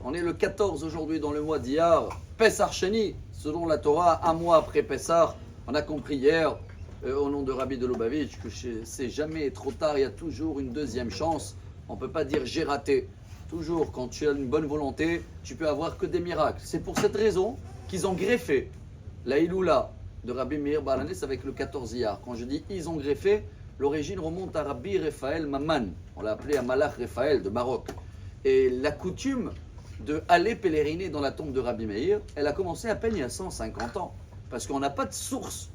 On est le 14 aujourd'hui dans le mois d'Iyar, Pessar Sheni, selon la Torah, un mois après Pessar. On a compris hier, au nom de Rabbi de Lubavitch, que c'est jamais trop tard, il y a toujours une deuxième chance. On ne peut pas dire j'ai raté. Toujours, quand tu as une bonne volonté, tu peux avoir que des miracles. C'est pour cette raison qu'ils ont greffé la Iloula de Rabbi Meir Baal HaNes avec le 14 Iyar. Quand je dis ils ont greffé, l'origine remonte à Rabbi Raphaël Maman. On l'a appelé à Malach Raphaël de Maroc. Et la coutume d'aller pèleriner dans la tombe de Rabbi Meir, elle a commencé à peine il y a 150 ans. Parce qu'on n'a pas de source.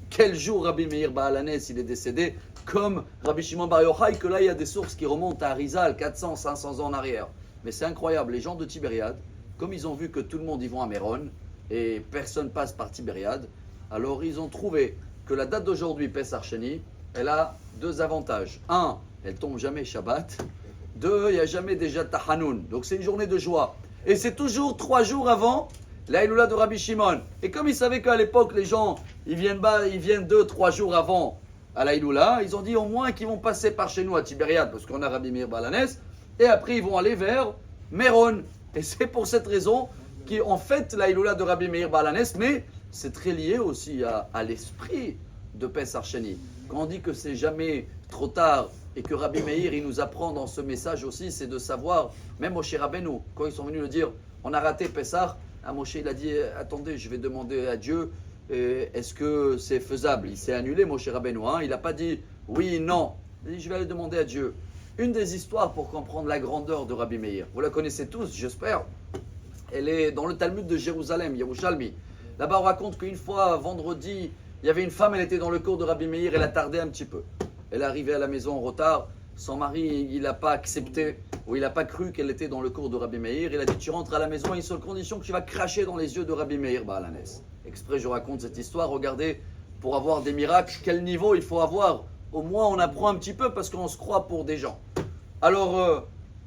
Quel jour Rabbi Meir Baal HaNes il est décédé, comme Rabbi Shimon Bar Yochai, que là il y a des sources qui remontent à Arizal, 400, 500 ans en arrière. Mais c'est incroyable, les gens de Tibériade, comme ils ont vu que tout le monde y va à Méron, et personne passe par Tibériade, alors ils ont trouvé que la date d'aujourd'hui, Pessar Sheni, elle a deux avantages. Un, elle tombe jamais Shabbat. Deux, il n'y a jamais déjà Tahanoun. Donc c'est une journée de joie. Et c'est toujours 3 jours avant la Iloula de Rabbi Shimon. Et comme ils savaient qu'à l'époque, les gens, ils viennent 2-3 jours avant à la Iloula, ils ont dit au moins qu'ils vont passer par chez nous à Tibériade, parce qu'on a Rabbi Meir Baal HaNes, et après ils vont aller vers Méron. Et c'est pour cette raison qu'en fait la Iloula de Rabbi Meir Baal HaNes, mais c'est très lié aussi à l'esprit de Pessar Sheni. Quand on dit que c'est jamais trop tard et que Rabbi Meir il nous apprend dans ce message aussi, c'est de savoir, même Moshe Rabbeinu, quand ils sont venus le dire, on a raté Pessar, Moshe il a dit attendez, je vais demander à Dieu, est-ce que c'est faisable? Il s'est annulé Moshe Rabbeinu, il n'a pas dit oui, non, il a dit je vais aller demander à Dieu. Une des histoires pour comprendre la grandeur de Rabbi Meir, vous la connaissez tous, j'espère, elle est dans le Talmud de Jérusalem, Yerushalmi. Là-bas on raconte qu'une fois, vendredi, il y avait une femme, elle était dans le cours de Rabbi Meir, elle a tardé un petit peu. Elle est arrivée à la maison en retard, son mari, il n'a pas accepté, ou il n'a pas cru qu'elle était dans le cours de Rabbi Meir. Il a dit, tu rentres à la maison à une seule condition, que tu vas cracher dans les yeux de Rabbi Meir Baal HaNes. Exprès, je raconte cette histoire, regardez, pour avoir des miracles, quel niveau il faut avoir. Au moins, on apprend un petit peu parce qu'on se croit pour des gens. Alors,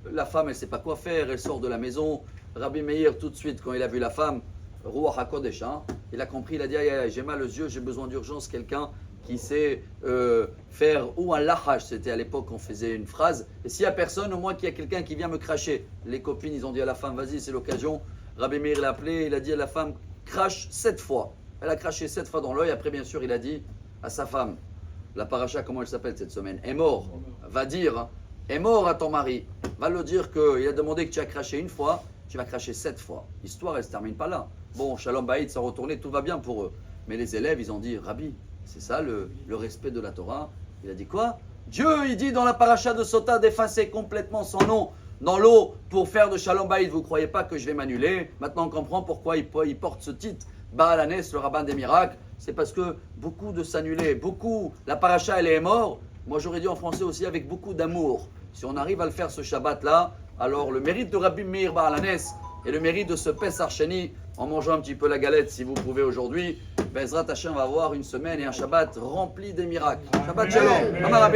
la femme, elle ne sait pas quoi faire, elle sort de la maison. Rabbi Meir, tout de suite, quand il a vu la femme, Ruach HaKodesh, il a compris, il a dit, j'ai mal aux yeux, j'ai besoin d'urgence, quelqu'un qui sait faire, ou un lahash, c'était à l'époque on faisait une phrase, et s'il n'y a personne, au moins qu'il y a quelqu'un qui vient me cracher. Les copines, ils ont dit à la femme, vas-y, c'est l'occasion. Rabbi Meir l'a appelé, il a dit à la femme, crache 7 fois. Elle a craché 7 fois dans l'œil, après bien sûr il a dit à sa femme, la paracha, comment elle s'appelle cette semaine, est mort, va dire, est mort à ton mari, va le dire qu'il a demandé que tu as craché une fois, tu vas cracher 7 fois. L'histoire, elle ne se termine pas là. Bon, Shalom Baïd s'en retourné, tout va bien pour eux. Mais les élèves, ils ont dit, Rabbi, c'est ça le respect de la Torah. Il a dit quoi? Dieu, il dit dans la paracha de Sota d'effacer complètement son nom dans l'eau pour faire de Shalom Baïd. Vous ne croyez pas que je vais m'annuler? Maintenant, on comprend pourquoi il porte ce titre. Baal HaNes, le rabbin des miracles. C'est parce que beaucoup de s'annuler, beaucoup, la paracha, elle est morte. Moi, j'aurais dit en français aussi avec beaucoup d'amour. Si on arrive à le faire ce Shabbat-là, alors le mérite de Rabbi Meir Baal HaNes et le mérite de ce Pessar Sheni, en mangeant un petit peu la galette si vous pouvez aujourd'hui, Bezrat Hashem va avoir une semaine et un Shabbat rempli des miracles. Shabbat Shalom.